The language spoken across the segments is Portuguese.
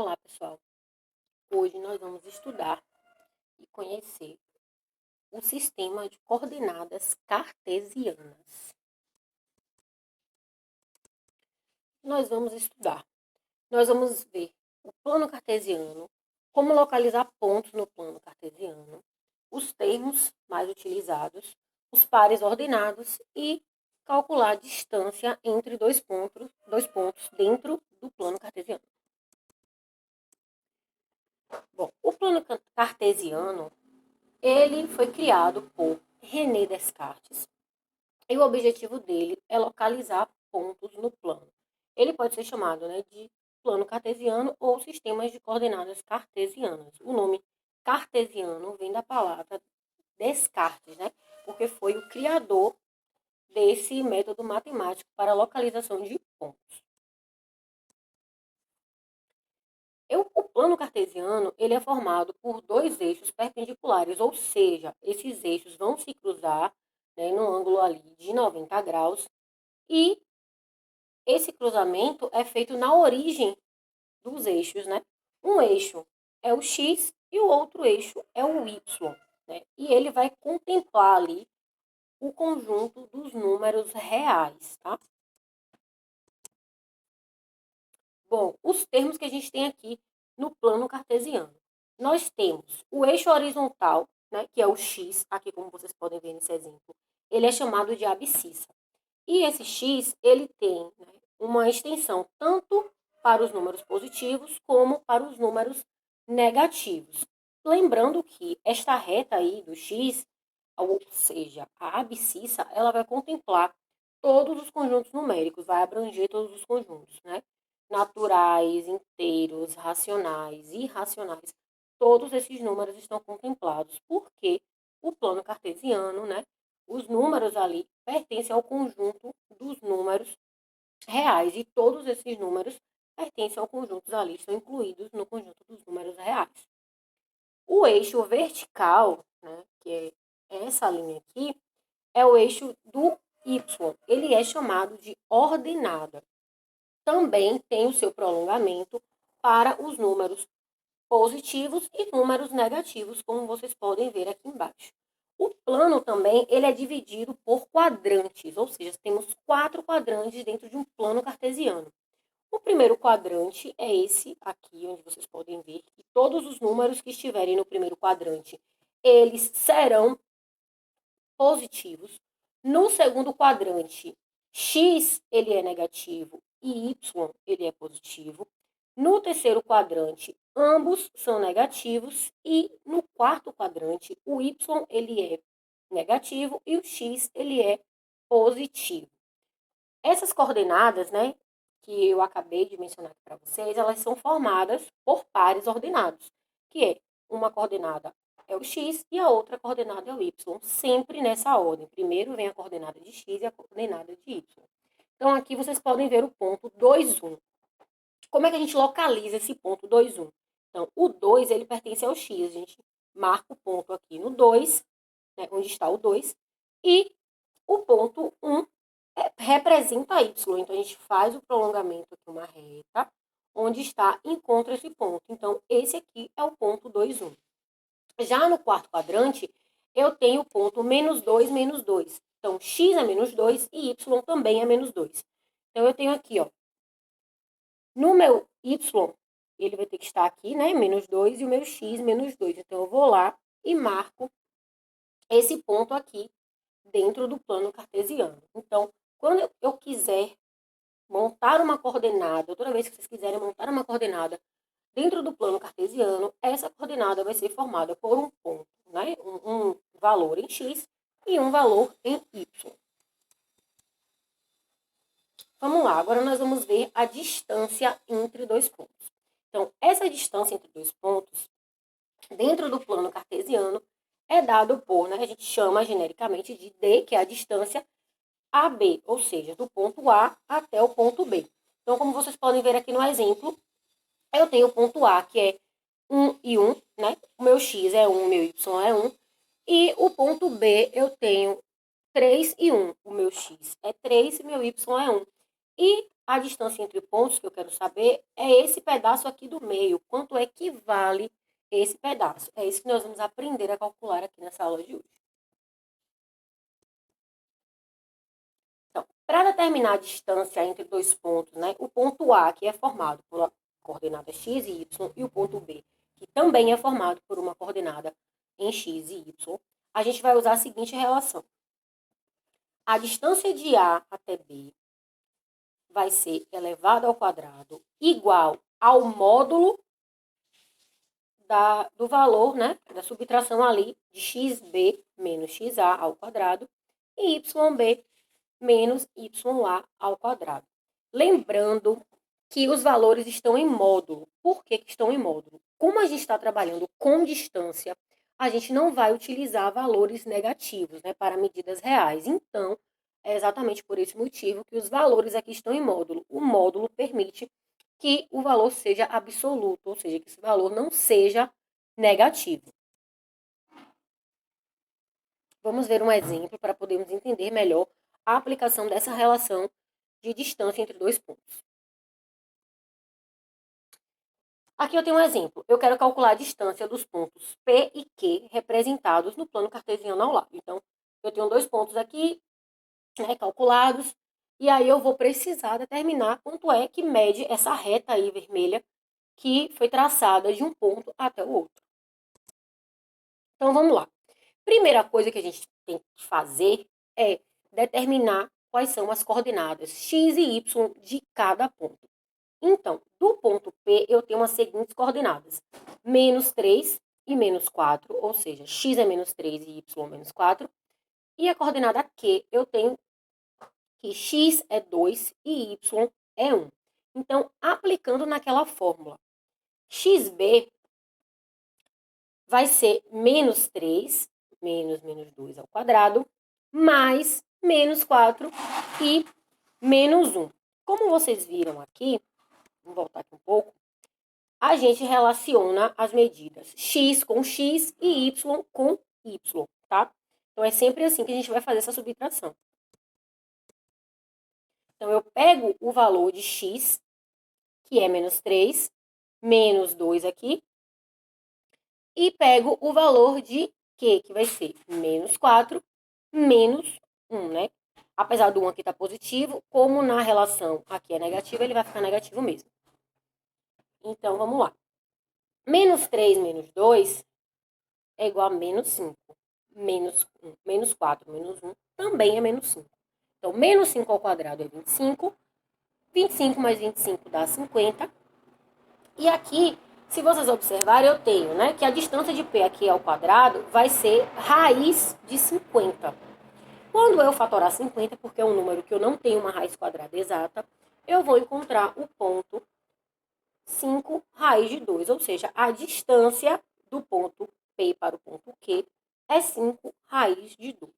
Olá, pessoal. Hoje nós vamos estudar e conhecer o sistema de coordenadas cartesianas. Nós vamos ver o plano cartesiano, como localizar pontos no plano cartesiano, os termos mais utilizados, os pares ordenados e calcular a distância entre dois pontos dentro do plano cartesiano. Bom, o plano cartesiano ele foi criado por René Descartes e o objetivo dele é localizar pontos no plano. Ele pode ser chamado de plano cartesiano ou sistemas de coordenadas cartesianas. O nome cartesiano vem da palavra Descartes, porque foi o criador desse método matemático para a localização de pontos. O plano cartesiano ele é formado por dois eixos perpendiculares, ou seja, esses eixos vão se cruzar no ângulo ali de 90 graus e esse cruzamento é feito na origem dos eixos, Um eixo é o X e o outro eixo é o Y, E ele vai contemplar ali o conjunto dos números reais, tá? Bom, os termos que a gente tem aqui no plano cartesiano. Nós temos o eixo horizontal, que é o X, aqui como vocês podem ver nesse exemplo, ele é chamado de abscissa. E esse X, ele tem uma extensão tanto para os números positivos como para os números negativos. Lembrando que esta reta aí do X, ou seja, a abscissa, ela vai contemplar todos os conjuntos numéricos, vai abranger todos os conjuntos, Naturais, inteiros, racionais, irracionais, todos esses números estão contemplados, porque o plano cartesiano, os números ali pertencem ao conjunto dos números reais e todos esses números pertencem ao conjunto ali, estão incluídos no conjunto dos números reais. O eixo vertical, que é essa linha aqui, é o eixo do Y. Ele é chamado de ordenada. Também tem o seu prolongamento para os números positivos e números negativos, como vocês podem ver aqui embaixo. O plano também ele é dividido por quadrantes, ou seja, temos 4 quadrantes dentro de um plano cartesiano. O primeiro quadrante é esse aqui, onde vocês podem ver que todos os números que estiverem no primeiro quadrante, eles serão positivos. No segundo quadrante, X ele é negativo e Y ele é positivo. No terceiro quadrante, ambos são negativos e no quarto quadrante, o Y ele é negativo e o X ele é positivo. Essas coordenadas, que eu acabei de mencionar aqui para vocês, elas são formadas por pares ordenados, que é uma coordenada é o X e a outra coordenada é o Y, sempre nessa ordem. Primeiro vem a coordenada de X e a coordenada de Y. Então, aqui vocês podem ver o ponto 2, 1. Como é que a gente localiza esse ponto 2, 1? Então, o 2, ele pertence ao X. A gente marca o ponto aqui no 2, onde está o 2, e o ponto 1 representa Y. Então, a gente faz o prolongamento aqui, uma reta, onde está, encontra esse ponto. Então, esse aqui é o ponto 2, 1. Já no quarto quadrante, eu tenho o ponto menos 2, menos 2. Então, X é menos 2 e Y também é menos 2. Então, eu tenho aqui, no meu Y, ele vai ter que estar aqui, menos 2, e o meu X, menos 2. Então, eu vou lá e marco esse ponto aqui dentro do plano cartesiano. Então, quando eu quiser montar uma coordenada, toda vez que vocês quiserem montar uma coordenada dentro do plano cartesiano, essa coordenada vai ser formada por um ponto, um valor em X e um valor em Y. Vamos lá, agora nós vamos ver a distância entre dois pontos. Então, essa distância entre dois pontos, dentro do plano cartesiano, é dado por, a gente chama genericamente de D, que é a distância AB, ou seja, do ponto A até o ponto B. Então, como vocês podem ver aqui no exemplo, eu tenho o ponto A, que é 1 e 1, O meu X é 1, o meu Y é 1. E o ponto B, eu tenho 3 e 1. O meu X é 3 e o meu Y é 1. E a distância entre pontos que eu quero saber é esse pedaço aqui do meio. Quanto é que vale esse pedaço? É isso que nós vamos aprender a calcular aqui nessa aula de hoje. Então, para determinar a distância entre dois pontos, né, o ponto A, que é formado por coordenada x e y, e o ponto B, que também é formado por uma coordenada em x e y, a gente vai usar a seguinte relação. A distância de A até B vai ser elevado ao quadrado igual ao módulo do valor, né, da subtração ali de xb menos xa ao quadrado e yb menos ya ao quadrado. Lembrando que os valores estão em módulo. Por que estão em módulo? Como a gente está trabalhando com distância, a gente não vai utilizar valores negativos, né, para medidas reais. Então, é exatamente por esse motivo que os valores aqui estão em módulo. O módulo permite que o valor seja absoluto, ou seja, que esse valor não seja negativo. Vamos ver um exemplo para podermos entender melhor a aplicação dessa relação de distância entre dois pontos. Aqui eu tenho um exemplo. Eu quero calcular a distância dos pontos P e Q representados no plano cartesiano ao lado. Então, eu tenho dois pontos aqui, né, calculados, e aí eu vou precisar determinar quanto é que mede essa reta aí vermelha que foi traçada de um ponto até o outro. Então, vamos lá. Primeira coisa que a gente tem que fazer é determinar quais são as coordenadas x e y de cada ponto. Então, do ponto P, eu tenho as seguintes coordenadas. Menos 3 e menos 4, ou seja, x é menos 3 e y é menos 4. E a coordenada Q, eu tenho que x é 2 e y é 1. Então, aplicando naquela fórmula, xb vai ser menos 3, menos 2 ao quadrado, mais menos 4 e menos 1. Como vocês viram aqui, vou voltar aqui um pouco, a gente relaciona as medidas x com x e y com y, tá? Então, é sempre assim que a gente vai fazer essa subtração. Então, eu pego o valor de x, que é menos 3, menos 2 aqui, e pego o valor de Q, que vai ser menos 4, menos 1, né? Apesar do 1 aqui estar positivo, como na relação aqui é negativa, ele vai ficar negativo mesmo. Então, vamos lá. Menos 3 menos 2 é igual a menos 5. Menos 1, menos 4 menos 1 também é menos 5. Então, menos 5 ao quadrado é 25. 25 mais 25 dá 50. E aqui, se vocês observarem, eu tenho, né, que a distância de P aqui ao quadrado vai ser raiz de 50. Quando eu fatorar 50, porque é um número que eu não tenho uma raiz quadrada exata, eu vou encontrar o ponto 5 raiz de 2, ou seja, a distância do ponto P para o ponto Q é 5 raiz de 2.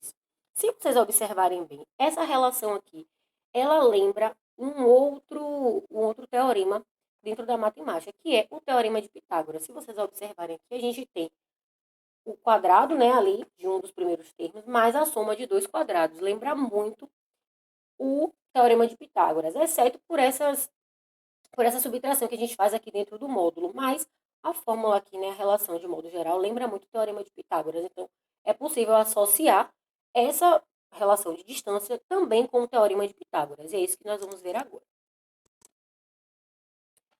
Se vocês observarem bem, essa relação aqui, ela lembra um outro teorema dentro da matemática, que é o teorema de Pitágoras. Se vocês observarem aqui, a gente tem o quadrado, né, ali, de um dos primeiros termos, mais a soma de dois quadrados. Lembra muito o teorema de Pitágoras, exceto por essa subtração que a gente faz aqui dentro do módulo. Mas a fórmula aqui, né, a relação de modo geral, lembra muito o teorema de Pitágoras. Então, é possível associar essa relação de distância também com o teorema de Pitágoras. E é isso que nós vamos ver agora.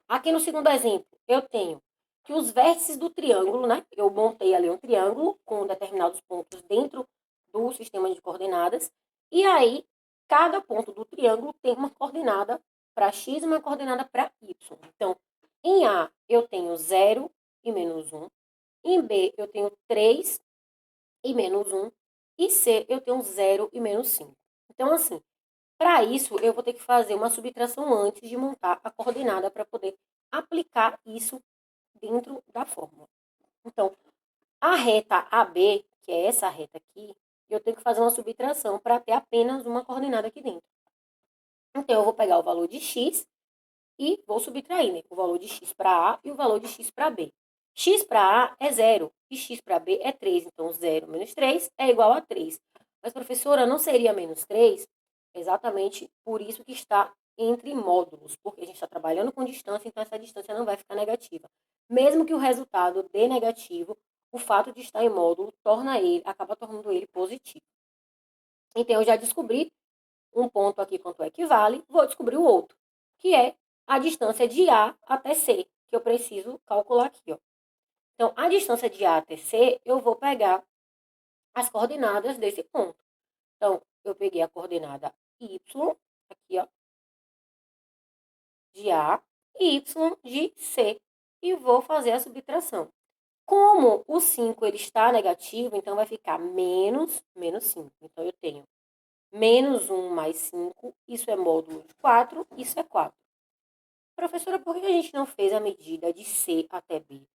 Aqui no segundo exemplo, eu tenho que os vértices do triângulo, né? Eu montei ali um triângulo com determinados pontos dentro do sistema de coordenadas. E aí, cada ponto do triângulo tem uma coordenada para x e uma coordenada para y. Então, em A, eu tenho 0 e menos 1. Em B, eu tenho 3 e menos 1. E C, eu tenho 0 e menos 5. Então, assim, para isso, eu vou ter que fazer uma subtração antes de montar a coordenada para poder aplicar isso dentro da fórmula. Então, a reta AB, que é essa reta aqui, eu tenho que fazer uma subtração para ter apenas uma coordenada aqui dentro. Então, eu vou pegar o valor de x e vou subtrair, né? O valor de x para A e o valor de x para B. X para A é 0 e x para B é 3. Então, 0 menos 3 é igual a 3. Mas, professora, não seria menos 3? Exatamente por isso que está entre módulos, porque a gente está trabalhando com distância, então essa distância não vai ficar negativa. Mesmo que o resultado dê negativo, o fato de estar em módulo acaba tornando ele positivo. Então, eu já descobri um ponto aqui quanto equivale, vou descobrir o outro, que é a distância de A até C, que eu preciso calcular aqui, ó. Então, a distância de A até C, eu vou pegar as coordenadas desse ponto. Então, eu peguei a coordenada Y, aqui, ó, de A, e Y de C, e vou fazer a subtração. Como o 5 ele está negativo, então vai ficar menos 5. Então, eu tenho menos 1 mais 5, isso é módulo de 4, isso é 4. Professora, por que a gente não fez a medida de C até B?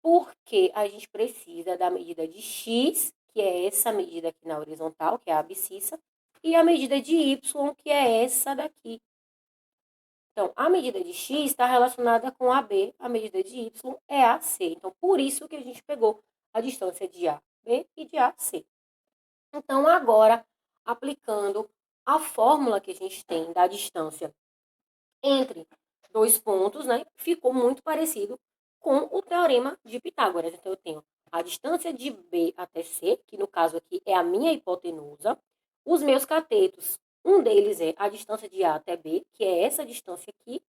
Porque a gente precisa da medida de X, que é essa medida aqui na horizontal, que é a abscissa, e a medida de Y, que é essa daqui. Então, a medida de X está relacionada com a B, a medida de Y é a C. Então, por isso que a gente pegou a distância de AB e de AC. Então, agora, aplicando a fórmula que a gente tem da distância entre dois pontos, né, ficou muito parecido com o teorema de Pitágoras. Então, eu tenho a distância de B até C, que no caso aqui é a minha hipotenusa. Os meus catetos, um deles é a distância de A até B, que é essa distância aqui.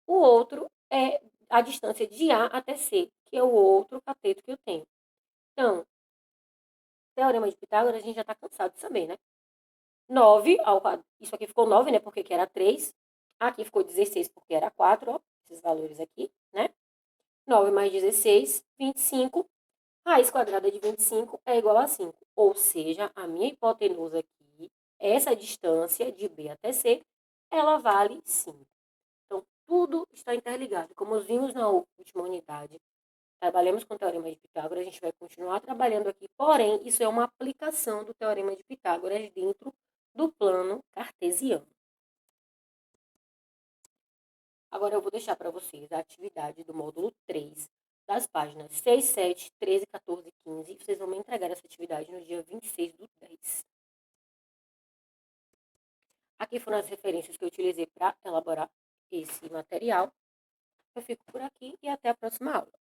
O outro é a distância de A até C, que é o outro cateto que eu tenho. Então, teorema de Pitágoras a gente já está cansado de saber, né? 9 ao quadrado. Isso aqui ficou 9, né? Porque aqui era 3. Aqui ficou 16 porque era 4, ó. Esses valores aqui, né? 9 mais 16, 25. Raiz quadrada de 25 é igual a 5. Ou seja, a minha hipotenusa aqui, essa distância de B até C, ela vale 5. Então, tudo está interligado. Como vimos na última unidade, trabalhamos com o Teorema de Pitágoras, a gente vai continuar trabalhando aqui, porém, isso é uma aplicação do Teorema de Pitágoras dentro do plano cartesiano. Agora eu vou deixar para vocês a atividade do módulo 3, das páginas 6, 7, 13, 14 e 15. Vocês vão me entregar essa atividade no dia 26/10. Aqui foram as referências que eu utilizei para elaborar esse material. Eu fico por aqui e até a próxima aula.